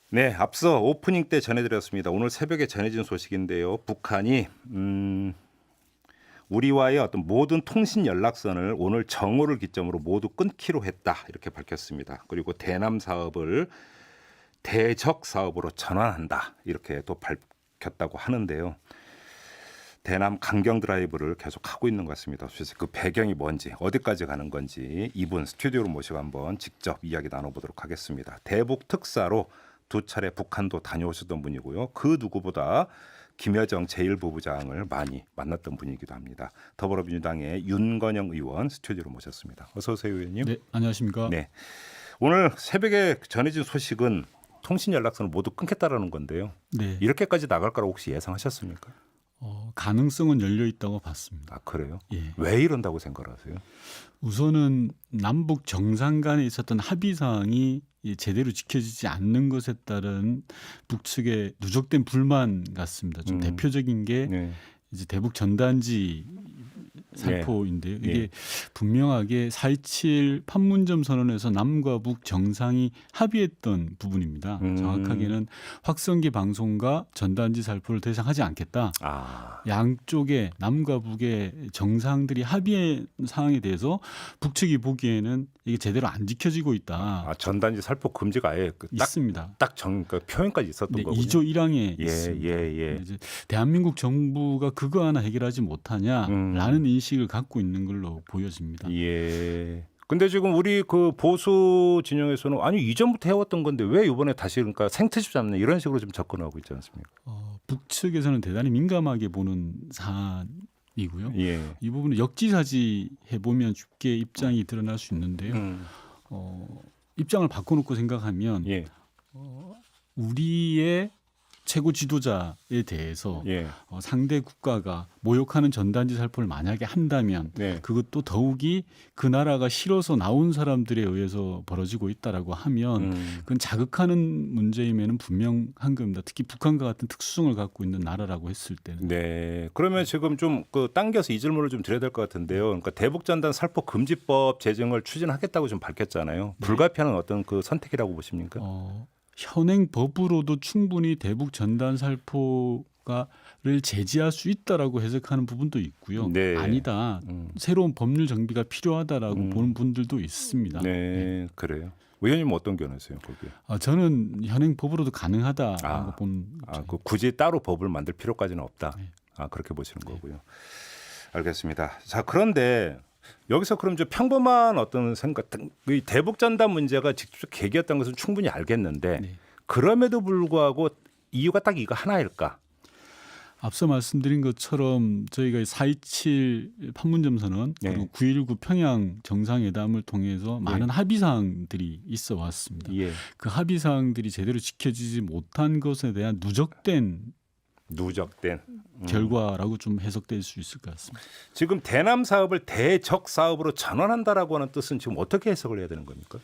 네, 앞서 오프닝 때 전해드렸습니다. 오늘 새벽에 전해진 소식인데요. 북한이 우리와의 어떤 모든 통신 연락선을 오늘 정오를 기점으로 모두 끊기로 했다 이렇게 밝혔습니다. 그리고 대남 사업을 대적 사업으로 전환한다 이렇게 또 밝혔다고 하는데요. 대남 강경 드라이브를 계속 하고 있는 것 같습니다. 그래서 그 배경이 뭔지 어디까지 가는 건지 이분 스튜디오로 모시고 한번 직접 이야기 나눠보도록 하겠습니다. 대북 특사로 두 차례 북한도 다녀오셨던 분이고요. 그 누구보다 김여정 제1부부장을 많이 만났던 분이기도 합니다. 더불어민주당의 윤건영 의원 스튜디오로 모셨습니다. 어서 오세요, 의원님. 네, 안녕하십니까? 네, 오늘 새벽에 전해진 소식은 통신 연락선을 모두 끊겠다라는 건데요. 네, 이렇게까지 나갈 거라고 혹시 예상하셨습니까? 가능성은 열려 있다고 봤습니다. 아, 그래요? 예. 왜 이런다고 생각하세요? 우선은 남북 정상 간에 있었던 합의 사항이 제대로 지켜지지 않는 것에 따른 북측의 누적된 불만 같습니다. 좀 대표적인 게 네. 이제 대북 전단지 살포인데요. 이게 예. 분명하게 4.27 판문점 선언에서 남과 북 정상이 합의했던 부분입니다. 정확하게는 확성기 방송과 전단지 살포를 더 이상 하지 않겠다. 아, 양쪽의 남과 북의 정상들이 합의한 사항에 대해서 북측이 보기에는 이게 제대로 안 지켜지고 있다. 전단지 살포 금지가 아예 있습니다. 그 표현까지 있었던 네, 거군요. 2조 1항에 예, 있습니다. 예. 이제 대한민국 정부가 그거 하나 해결하지 못하냐라는 인식을 갖고 있는 걸로 보여집니다. 예. 근데 지금 우리 그 보수 진영에서는 아니 이전부터 해왔던 건데 왜 이번에 다시 그러니까 생트집 잡는 이런 식으로 좀 접근하고 있지 않습니까? 북측에서는 대단히 민감하게 보는 사안이고요. 예. 이 부분은 역지사지 해보면 쉽게 입장이 드러날 수 있는데요. 입장을 바꿔놓고 생각하면 예. 우리의 최고 지도자에 대해서 예. 상대 국가가 모욕하는 전단지 살포를 만약에 한다면 네. 그것도 더욱이 그 나라가 싫어서 나온 사람들에 의해서 벌어지고 있다라고 하면 그건 자극하는 문제임에는 분명한 겁니다. 특히 북한과 같은 특수성을 갖고 있는 나라라고 했을 때는. 네. 그러면 지금 좀 그 당겨서 이 질문을 좀 드려야 될 것 같은데요. 그러니까 대북전단 살포 금지법 제정을 추진하겠다고 좀 밝혔잖아요. 불가피한 어떤 그 선택이라고 보십니까? 현행 법으로도 충분히 대북 전단 살포가를 제지할 수 있다라고 해석하는 부분도 있고요. 네. 아니다. 새로운 법률 정비가 필요하다라고 보는 분들도 있습니다. 네, 그래요. 의원님 어떤 견해세요, 거기에? 저는 현행 법으로도 가능하다라고 본. 그 굳이 따로 법을 만들 필요까지는 없다. 네. 그렇게 보시는 거고요. 알겠습니다. 자, 그런데 여기서 그럼 이제 평범한 어떤 생각, 이 대북 전단 문제가 직접 계기였던 것은 충분히 알겠는데 네. 그럼에도 불구하고 이유가 딱 이거 하나일까? 앞서 말씀드린 것처럼 저희가 4.27 판문점 선언 네. 그리고 9.19 평양 정상회담을 통해서 많은 합의 사항들이 있어 왔습니다. 예. 그 합의 사항들이 제대로 지켜지지 못한 것에 대한 누적된 누적된 결과라고 좀 해석될 수 있을 것 같습니다. 지금 대남 사업을 대적 사업으로 전환한다라고 하는 뜻은 지금 어떻게 해석을 해야 되는 겁니까?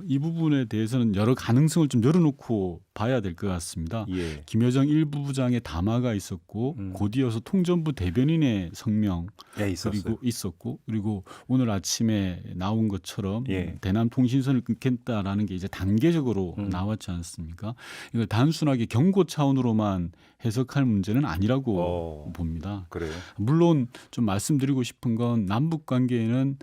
이 부분에 대해서는 여러 가능성을 좀 열어놓고 봐야 될 것 같습니다. 예. 김여정 1부부장의 담화가 있었고 곧이어서 통전부 대변인의 성명 예, 있었어요. 그리고 오늘 아침에 나온 것처럼 예. 대남 통신선을 끊겠다라는 게 이제 단계적으로 나왔지 않습니까? 이걸 단순하게 경고 차원으로만 해석할 문제는 아니라고 봅니다. 그래요. 물론 좀 말씀드리고 싶은 건 남북 관계에는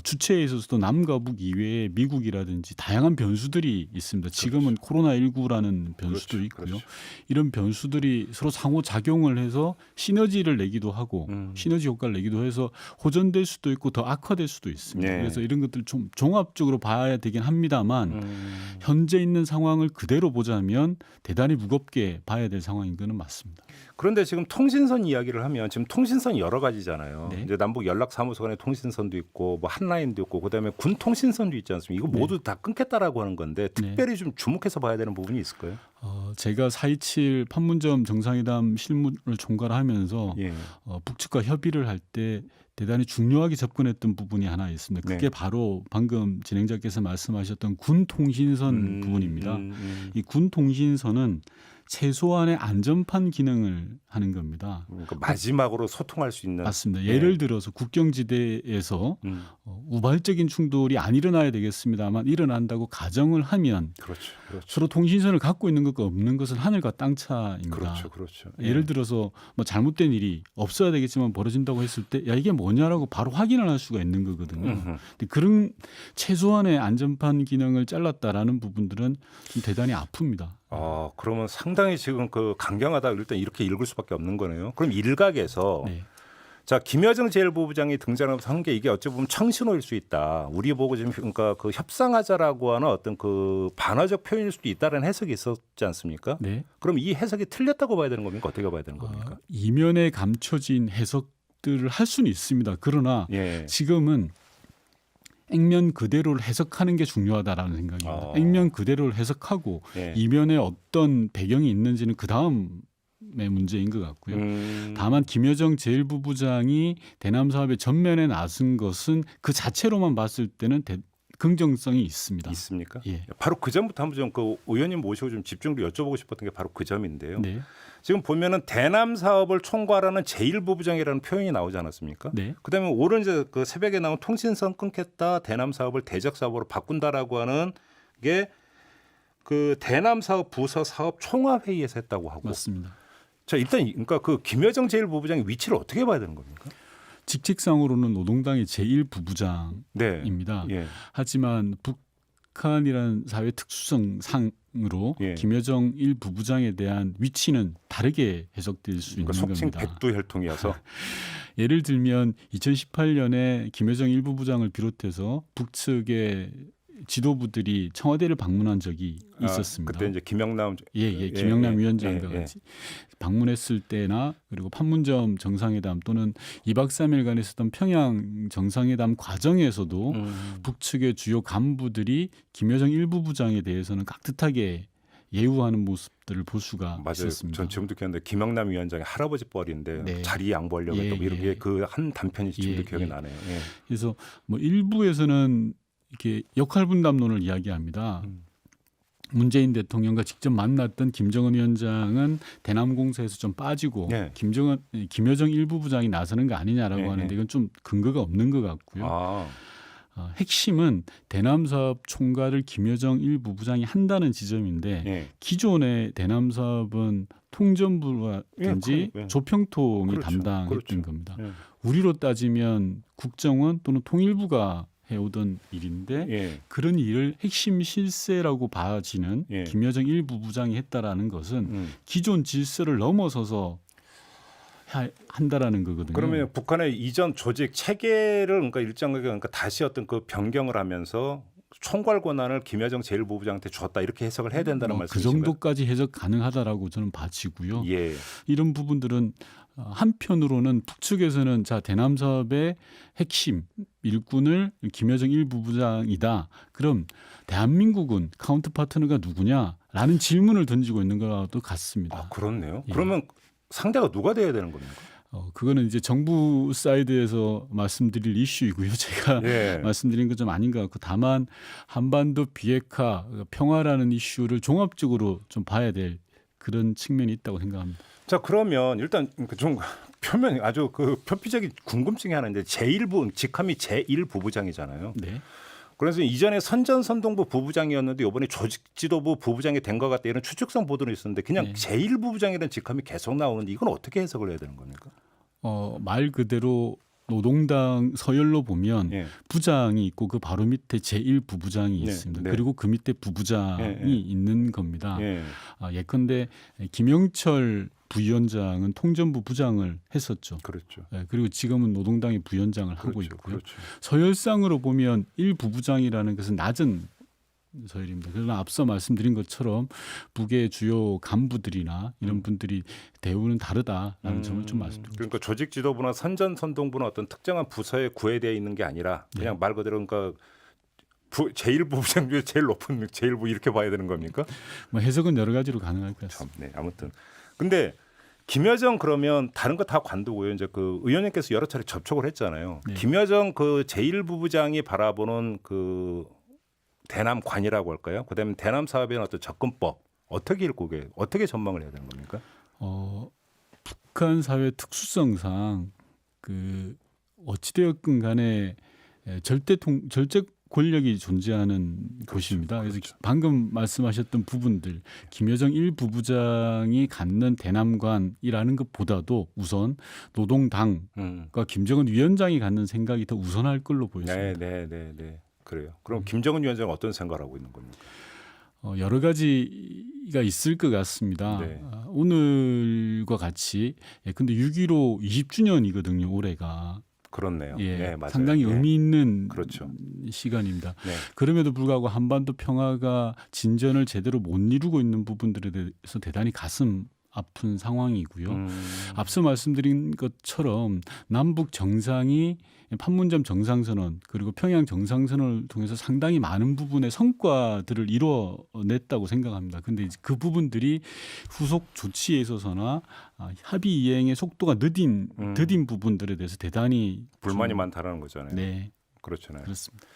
주체에 있어서도 남과 북 이외에 미국이라든지 다양한 변수들이 있습니다. 지금은 코로나19라는 변수도 있고요. 그렇죠. 이런 변수들이 서로 상호 작용을 해서 시너지를 내기도 하고 시너지 효과를 내기도 해서 호전될 수도 있고 더 악화될 수도 있습니다. 네. 그래서 이런 것들 좀 종합적으로 봐야 되긴 합니다만 현재 있는 상황을 그대로 보자면 대단히 무겁게 봐야 될 상황인 것은 맞습니다. 그런데 지금 통신선 이야기를 하면 지금 통신선이 여러 가지잖아요. 네. 이제 남북 연락사무소 간의 통신선도 있고 뭐 한라인도 있고 그다음에 군 통신선도 있지 않습니까? 이거 모두 다 끊겠다라고 하는 건데 특별히 좀 주목해서 봐야 되는 부분이 있을까요? 제가 4.27 판문점 정상회담 실무를 총괄하면서 예. 북측과 협의를 할 때 대단히 중요하게 접근했던 부분이 하나 있습니다. 그게 네. 바로 방금 진행자께서 말씀하셨던 군 통신선 부분입니다. 이 군 통신선은 최소한의 안전판 기능을 하는 겁니다. 그러니까 마지막으로 소통할 수 있는. 맞습니다. 예. 예를 들어서 국경지대에서 우발적인 충돌이 안 일어나야 되겠습니다만 일어난다고 가정을 하면 그렇죠, 그렇죠, 서로 통신선을 갖고 있는 것과 없는 것은 하늘과 땅 차이입니다. 그렇죠, 그렇죠. 예를 들어서 뭐 잘못된 일이 없어야 되겠지만 벌어진다고 했을 때 야 이게 뭐냐라고 바로 확인을 할 수가 있는 거거든요. 근데 그런 최소한의 안전판 기능을 잘랐다라는 부분들은 좀 대단히 아픕니다. 그러면 상당히 지금 그 강경하다 일단 이렇게 읽을 수밖에 없는 거네요. 그럼 일각에서 네. 자 김여정 제1부부장이 등장하면서 한 게 이게 어찌 보면 청신호일 수 있다. 우리 보고 지금 그러니까 그 협상하자라고 하는 어떤 그 반화적 표현일 수도 있다는 해석이 있었지 않습니까? 네. 그럼 이 해석이 틀렸다고 봐야 되는 겁니까? 어떻게 봐야 되는 겁니까? 이면에 감춰진 해석들을 할 수는 있습니다. 그러나 예. 지금은 액면 그대로를 해석하는 게 중요하다라는 생각입니다. 액면 그대로를 해석하고 예. 이면에 어떤 배경이 있는지는 그 다음의 문제인 것 같고요. 다만 김여정 제1부부장이 대남 사업에 전면에 나선 것은 그 자체로만 봤을 때는 긍정성이 있습니다. 있습니까? 예. 바로 그 전부터 한번 좀 그 의원님 모시고 좀 집중적으로 여쭤보고 싶었던 게 바로 그 점인데요. 네. 지금 보면은 대남 사업을 총괄하는 제1부부장이라는 표현이 나오지 않았습니까? 네. 그다음에 오늘 이제 그 새벽에 나온 통신선 끊겠다, 대남 사업을 대적 사업으로 바꾼다라고 하는 게 그 대남 사업 부서 사업 총합 회의에서 했다고 하고. 맞습니다. 자 일단 그러니까 그 김여정 제1부부장의 위치를 어떻게 봐야 되는 겁니까? 직책상으로는 노동당의 제1부부장입니다. 네. 예. 하지만 북한이라는 사회 특수성 상으로 예. 김여정 1부부장에 대한 위치는 다르게 해석될 수 그러니까 있는 속칭 겁니다. 백두혈통이어서. 예를 들면 2018년에 김여정 1부부장을 비롯해서 북측의 지도부들이 청와대를 방문한 적이 있었습니다. 그때 이제 김영남 김영남 위원장과 예. 같이 방문했을 때나 그리고 판문점 정상회담 또는 2박 3일간 있었던 평양 정상회담 과정에서도 북측의 주요 간부들이 김여정 1부부장에 대해서는 깍듯하게 예우하는 모습들을 볼 수가 맞아요. 있었습니다. 전 지금도 기억나는데 김영남 위원장의 할아버지 뻘인데 네. 자리 양보하려고 했던 뭐 이렇게 그 한 단편이 지금도 기억이 나네요. 예. 그래서 뭐 일부에서는 이렇게 역할 분담론을 이야기합니다. 문재인 대통령과 직접 만났던 김정은 위원장은 대남 공세에서 좀 빠지고 네. 김여정 1부부장이 나서는 거 아니냐라고 네, 하는데 네. 이건 좀 근거가 없는 것 같고요. 핵심은 대남 사업 총괄을 김여정 1부부장이 한다는 지점인데 예. 기존의 대남 사업은 통전부라든지 예, 조평통이 그렇죠. 담당했던 그렇죠. 겁니다. 예. 우리로 따지면 국정원 또는 통일부가 해오던 일인데 예. 그런 일을 핵심 실세라고 봐지는 예. 김여정 1부부장이 했다라는 것은 기존 질서를 넘어서서 한다라는 거거든요. 그러면 북한의 이전 조직 체계를 그러니까 일정하게 그러니까 다시 어떤 그 변경을 하면서 총괄 권한을 김여정 제1부부장한테 줬다 이렇게 해석을 해야 된다는 그 말씀이신가요? 정도까지 해석 가능하다라고 저는 봐지고요. 예. 이런 부분들은 한편으로는 북측에서는 자 대남 사업의 핵심 일꾼을 김여정 1부부장이다. 그럼 대한민국은 카운터 파트너가 누구냐라는 질문을 던지고 있는 것도 같습니다. 그렇네요. 예. 그러면 상대가 누가 돼야 되는 겁니까? 그거는 이제 정부 사이드에서 말씀드릴 이슈이고요. 제가 예. 말씀드린 건 좀 아닌 것 같고 다만 한반도 비핵화 평화라는 이슈를 종합적으로 좀 봐야 될 그런 측면이 있다고 생각합니다. 자 그러면 일단 좀 표면 아주 그 표피적인 궁금증이 하나 있는데 직함이 제1부부장이잖아요. 네. 그래서 이전에 선전선동부 부부장이었는데 이번에 조직지도부 부부장이 된 것 같다 이런 추측성 보도는 있었는데 그냥 네. 제1부부장이라는 직함이 계속 나오는데 이건 어떻게 해석을 해야 되는 겁니까? 말 그대로 노동당 서열로 보면 예. 부장이 있고 그 바로 밑에 제1부부장이 네, 있습니다. 네. 그리고 그 밑에 부부장이 예, 예. 있는 겁니다. 예. 예컨대 김영철 부위원장은 통전부 부장을 했었죠. 그렇죠. 그리고 지금은 노동당의 부위원장을 하고 그렇죠. 있고요. 그렇죠. 서열상으로 보면 1부부장이라는 것은 낮은 서열입니다. 그러나 앞서 말씀드린 것처럼 북의 주요 간부들이나 이런 분들이 대우는 다르다라는 점을 좀 말씀드립니다. 그러니까 조직지도부나 선전선동부는 어떤 특정한 부서에 구애되어 있는 게 아니라 그냥 말 그대로 그러니까 제1부부장 중에 제일 높은 제1부 이렇게 봐야 되는 겁니까? 뭐 해석은 여러 가지로 가능할 것 참, 같습니다. 네, 아무튼 근데 김여정 그러면 다른 거 다 관두고요. 이제 그 의원님께서 여러 차례 접촉을 했잖아요. 네. 김여정 그 제1부부장이 바라보는 그 대남관이라고 할까요? 그다음에 대남 사업의 어떤 접근법 어떻게 어떻게 전망을 해야 되는 겁니까? 북한 사회 특수성상 그 어찌되었건 간에 절대 권력이 존재하는 곳입니다. 그래서 그렇죠. 방금 말씀하셨던 부분들 김여정 1부부장이 갖는 대남관이라는 것보다도 우선 노동당과 김정은 위원장이 갖는 생각이 더 우선할 걸로 보입니다. 네. 그래요. 그럼 김정은 위원장은 어떤 생각을 하고 있는 겁니까? 여러 가지가 있을 것 같습니다. 네. 오늘과 같이 근데 6.15 20주년이거든요. 올해가. 그렇네요. 예, 네, 맞아요. 상당히 네. 의미 있는 그렇죠. 시간입니다. 네. 그럼에도 불구하고 한반도 평화가 진전을 제대로 못 이루고 있는 부분들에 대해서 대단히 가슴 아픈 상황이고요. 앞서 말씀드린 것처럼 남북 정상이 판문점 정상선언 그리고 평양 정상선언을 통해서 상당히 많은 부분의 성과들을 이뤄냈다고 생각합니다. 그런데 그 부분들이 후속 조치에 있어서나 합의 이행의 속도가 더딘 부분들에 대해서 대단히 불만이 많다라는 거잖아요. 네, 그렇잖아요. 그렇습니다.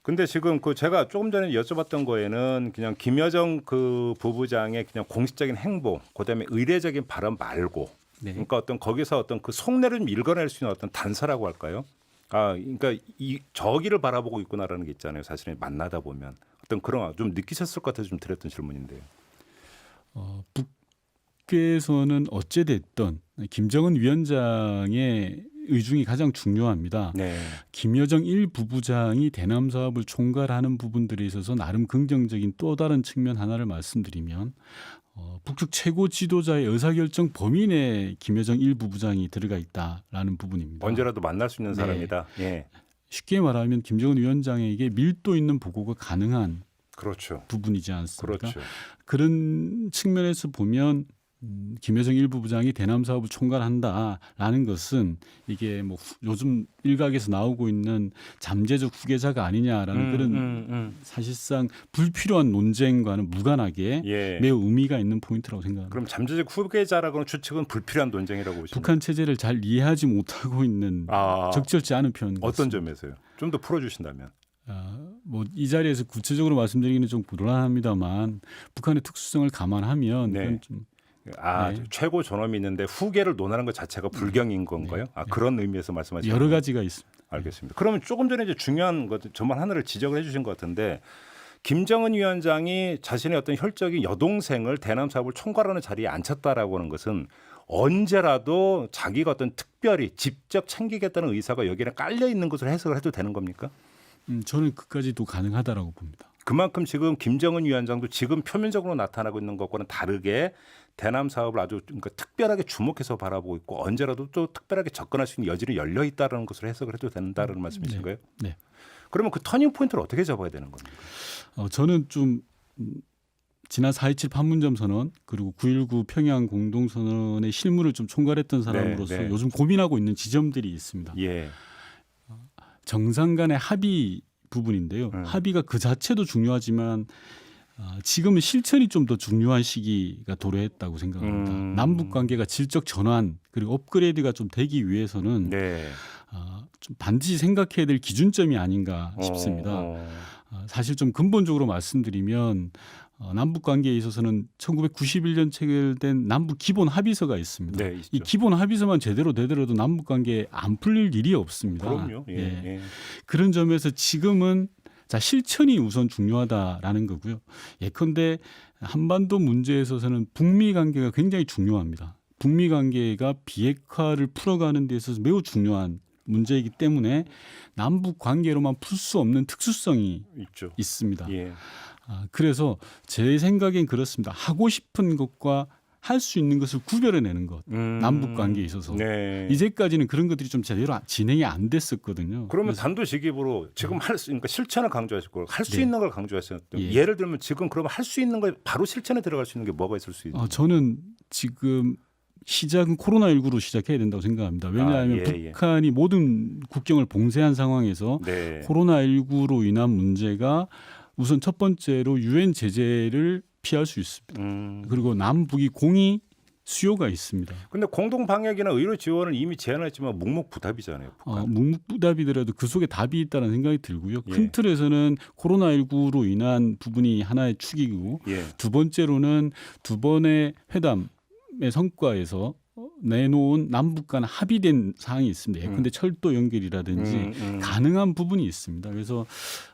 근데 지금 제가 조금 전에 여쭤봤던 거에는 그냥 김여정 그 부부장의 그냥 공식적인 행보, 그다음에 의례적인 발언 말고, 네. 그러니까 어떤 거기서 어떤 그 속내를 좀 읽어낼 수 있는 어떤 단서라고 할까요? 그러니까 저기를 바라보고 있구나라는 게 있잖아요. 사실은 만나다 보면 어떤 그런 좀 느끼셨을 것 같아서 좀 드렸던 질문인데요. 북에서는 어찌 됐든 김정은 위원장의 의중이 가장 중요합니다. 네. 김여정 1부부장이 대남 사업을 총괄하는 부분들에 있어서 나름 긍정적인 또 다른 측면 하나를 말씀드리면 북측 최고 지도자의 의사결정 범위 내에 김여정 1부부장이 들어가 있다라는 부분입니다. 언제라도 만날 수 있는 사람이다. 예. 쉽게 말하면 김정은 위원장에게 밀도 있는 보고가 가능한 그렇죠. 부분이지 않습니까? 그렇죠. 그런 측면에서 보면 김여정 1부부장이 대남 사업을 총괄한다라는 것은 이게 뭐 요즘 일각에서 나오고 있는 잠재적 후계자가 아니냐라는 그런 사실상 불필요한 논쟁과는 무관하게 예. 매우 의미가 있는 포인트라고 생각합니다. 그럼 잠재적 후계자라고는 추측은 불필요한 논쟁이라고 보시면 북한 체제를 잘 이해하지 못하고 있는 적절치 않은 표현 어떤 같습니다. 점에서요? 좀 더 풀어주신다면. 뭐 이 자리에서 구체적으로 말씀드리기는 좀 곤란합니다만 북한의 특수성을 감안하면 네. 그건 좀 네. 최고 존엄이 있는데 후계를 논하는 것 자체가 불경인 건가요? 그런 의미에서 말씀하시는 여러 가지가 있습니다. 알겠습니다. 그러면 조금 전에 이제 중요한 것 전만 하나를 지적을 해주신 것 같은데 김정은 위원장이 자신의 어떤 혈적인 여동생을 대남 사업을 총괄하는 자리에 앉혔다라고 하는 것은 언제라도 자기가 어떤 특별히 직접 챙기겠다는 의사가 여기에 깔려 있는 것으로 해석을 해도 되는 겁니까? 저는 그까지도 가능하다라고 봅니다. 그만큼 지금 김정은 위원장도 지금 표면적으로 나타나고 있는 것과는 다르게 대남 사업을 아주 그러니까 특별하게 주목해서 바라보고 있고 언제라도 또 특별하게 접근할 수 있는 여지는 열려 있다는 것으로 해석을 해도 된다는 말씀이신가요? 네. 그러면 그 터닝 포인트를 어떻게 잡아야 되는 겁니까? 저는 좀 지난 4.27 판문점 선언 그리고 9.19 평양 공동선언의 실무를 좀 총괄했던 사람으로서 네. 요즘 고민하고 있는 지점들이 있습니다. 예. 정상 간의 합의 부분인데요. 합의가 그 자체도 중요하지만 지금은 실천이 좀 더 중요한 시기가 도래했다고 생각합니다. 남북 관계가 질적 전환 그리고 업그레이드가 좀 되기 위해서는 네. 좀 반드시 생각해야 될 기준점이 아닌가 싶습니다. 사실 좀 근본적으로 말씀드리면 남북 관계에 있어서는 1991년 체결된 남북 기본 합의서가 있습니다. 네, 있죠. 이 기본 합의서만 제대로 되더라도 남북 관계에 안 풀릴 일이 없습니다. 그럼요. 예. 그런 점에서 지금은 실천이 우선 중요하다라는 거고요. 예컨대 한반도 문제에 있어서는 북미 관계가 굉장히 중요합니다. 북미 관계가 비핵화를 풀어가는 데 있어서 매우 중요한 문제이기 때문에 남북 관계로만 풀 수 없는 특수성이 있죠. 있습니다. 예. 그래서 제 생각엔 그렇습니다. 하고 싶은 것과 할 수 있는 것을 구별해내는 것. 남북 관계에 있어서. 네. 이제까지는 그런 것들이 좀 제대로 진행이 안 됐었거든요. 그러면 단도직입으로 지금 그러니까 실천을 강조하시고 할 수 네. 있는 걸 강조하셨던 예. 예를 들면 지금 그러면 할 수 있는 걸 바로 실천에 들어갈 수 있는 게 뭐가 있을 수 있나요? 저는 지금 시작은 코로나19로 시작해야 된다고 생각합니다. 왜냐하면 예. 북한이 모든 국경을 봉쇄한 상황에서 네. 코로나19로 인한 문제가 우선 첫 번째로 유엔 제재를 피할 수 있습니다. 그리고 남북이 공이 수요가 있습니다. 근데 공동 방역이나 의료 지원을 이미 제안했지만 묵묵부답이잖아요. 북한. 묵묵부답이더라도 그 속에 답이 있다는 생각이 들고요. 예. 큰 틀에서는 코로나19로 인한 부분이 하나의 축이고 예. 두 번째로는 두 번의 회담의 성과에서 내놓은 남북 간 합의된 사항이 있습니다. 예컨대 철도 연결이라든지 가능한 부분이 있습니다. 그래서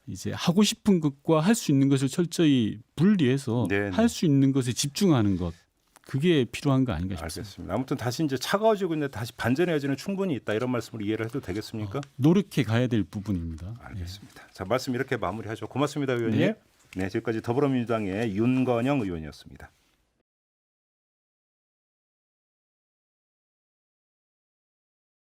이제 하고 싶은 것과 할 수 있는 것을 철저히 분리해서 네네. 할 수 있는 것에 집중하는 것. 그게 필요한 거 아닌가 싶습니다. 알겠습니다. 아무튼 다시 이제 차가워지고 있는데 다시 반전의 여지는 충분히 있다 이런 말씀으로 이해를 해도 되겠습니까? 노력해 가야 될 부분입니다. 알겠습니다. 자, 말씀 이렇게 마무리하죠. 고맙습니다, 의원님. 네. 네, 지금까지 더불어민주당의 윤건영 의원이었습니다.